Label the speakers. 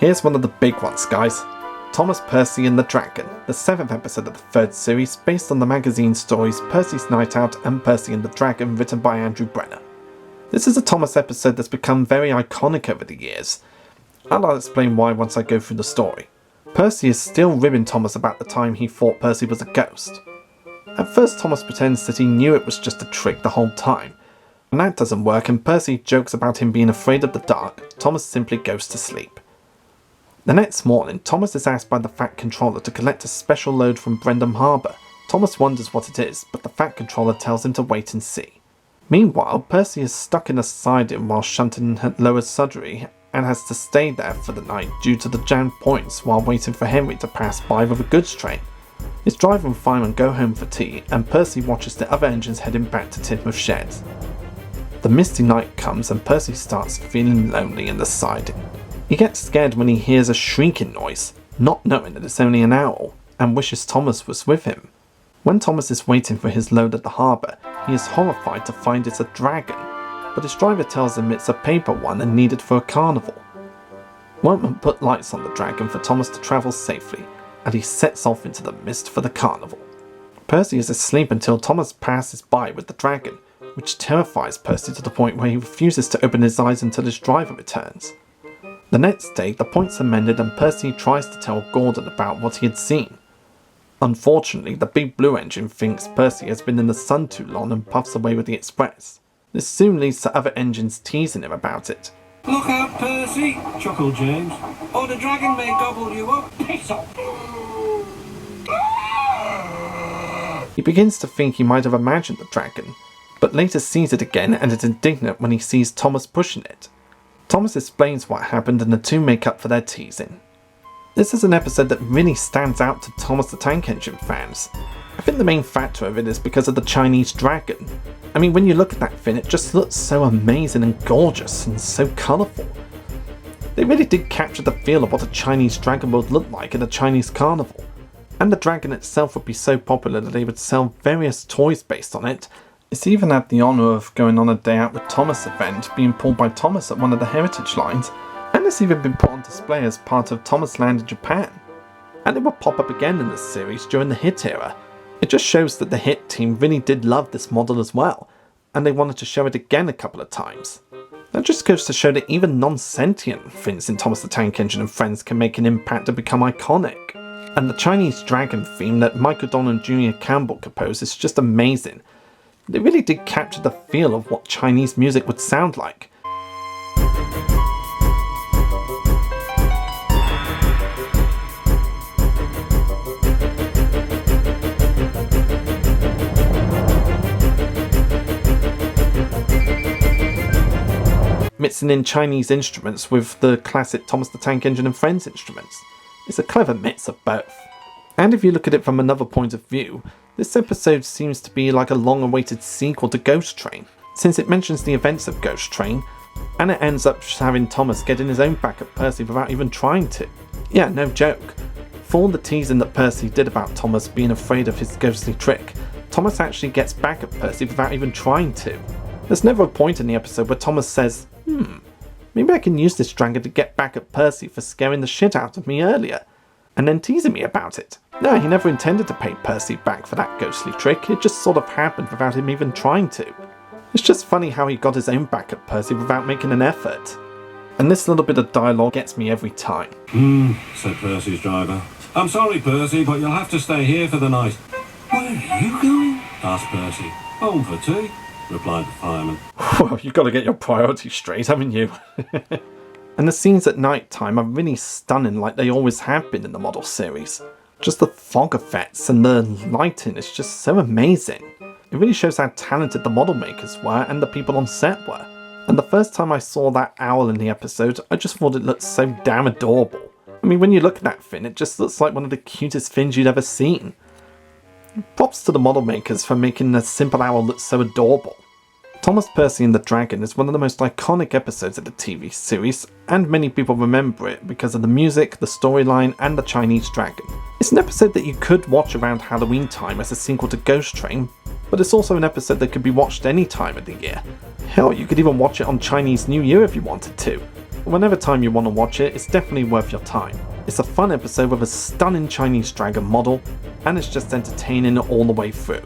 Speaker 1: Here's one of the big ones, guys. Thomas, Percy and the Dragon, the 7th episode of the 3rd series based on the magazine stories Percy's Night Out and Percy and the Dragon written by Andrew Brenner. This is a Thomas episode that's become very iconic over the years, and I'll explain why once I go through the story. Percy is still ribbing Thomas about the time he thought Percy was a ghost. At first Thomas pretends that he knew it was just a trick the whole time. When that doesn't work and Percy jokes about him being afraid of the dark, Thomas simply goes to sleep. The next morning, Thomas is asked by the Fat Controller to collect a special load from Brendam Harbour. Thomas wonders what it is, but the Fat Controller tells him to wait and see. Meanwhile, Percy is stuck in a siding while shunting at Lower Sudbury and has to stay there for the night due to the jammed points while waiting for Henry to pass by with a goods train. His driver and fireman go home for tea, and Percy watches the other engines heading back to Tidmouth Sheds. The misty night comes and Percy starts feeling lonely in the siding. He gets scared when he hears a shrieking noise, not knowing that it's only an owl, and wishes Thomas was with him. When Thomas is waiting for his load at the harbour, he is horrified to find it's a dragon, but his driver tells him it's a paper one and needed for a carnival. Workmen put lights on the dragon for Thomas to travel safely, and he sets off into the mist for the carnival. Percy is asleep until Thomas passes by with the dragon, which terrifies Percy to the point where he refuses to open his eyes until his driver returns. The next day, the points are mended and Percy tries to tell Gordon about what he had seen. Unfortunately, the big blue engine thinks Percy has been in the sun too long and puffs away with the express. This soon leads to other engines teasing him about it.
Speaker 2: "Look out, Percy," chuckled James, "or the dragon may gobble you up." Piss off.
Speaker 1: He begins to think he might have imagined the dragon, but later sees it again and is indignant when he sees Thomas pushing it. Thomas explains what happened and the two make up for their teasing. This is an episode that really stands out to Thomas the Tank Engine fans. I think the main factor of it is because of the Chinese dragon. I mean, when you look at that thing, it just looks so amazing and gorgeous and so colourful. They really did capture the feel of what a Chinese dragon would look like in a Chinese carnival. And the dragon itself would be so popular that they would sell various toys based on it. It's even had the honour of going on a Day Out with Thomas event, being pulled by Thomas at one of the heritage lines, and it's even been put on display as part of Thomas Land in Japan. And it will pop up again in this series during the Hit era. It just shows that the Hit team really did love this model as well, and they wanted to show it again a couple of times. That just goes to show that even non-sentient things in Thomas the Tank Engine and Friends can make an impact and become iconic. And the Chinese dragon theme that O Donnell and Jr. Campbell composed is just amazing. They really did capture the feel of what Chinese music would sound like. Mixing in Chinese instruments with the classic Thomas the Tank Engine and Friends instruments. It's a clever mix of both. And if you look at it from another point of view, this episode seems to be like a long-awaited sequel to Ghost Train, since it mentions the events of Ghost Train, and it ends up having Thomas getting his own back at Percy without even trying to. Yeah, no joke. For all the teasing that Percy did about Thomas being afraid of his ghostly trick, Thomas actually gets back at Percy without even trying to. There's never a point in the episode where Thomas says, maybe I can use this dragon to get back at Percy for scaring the shit out of me earlier, and then teasing me about it. No, he never intended to pay Percy back for that ghostly trick, it just sort of happened without him even trying to. It's just funny how he got his own back at Percy without making an effort. And this little bit of dialogue gets me every time.
Speaker 2: Said Percy's driver. "I'm sorry, Percy, but you'll have to stay here for the night." "Where are you going?" asked Percy. "Home for tea," replied the fireman.
Speaker 1: Well, you've got to get your priorities straight, haven't you? And the scenes at night time are really stunning like they always have been in the model series. Just the fog effects and the lighting is just so amazing. It really shows how talented the model makers were and the people on set were. And the first time I saw that owl in the episode, I just thought it looked so damn adorable. I mean, when you look at that thing, it just looks like one of the cutest things you'd ever seen. Props to the model makers for making a simple owl look so adorable. Thomas, Percy and the Dragon is one of the most iconic episodes of the TV series, and many people remember it because of the music, the storyline, and the Chinese dragon. It's an episode that you could watch around Halloween time as a sequel to Ghost Train, but it's also an episode that could be watched any time of the year. Hell, you could even watch it on Chinese New Year if you wanted to. whenever time you want to watch it, it's definitely worth your time. It's a fun episode with a stunning Chinese dragon model, and it's just entertaining all the way through.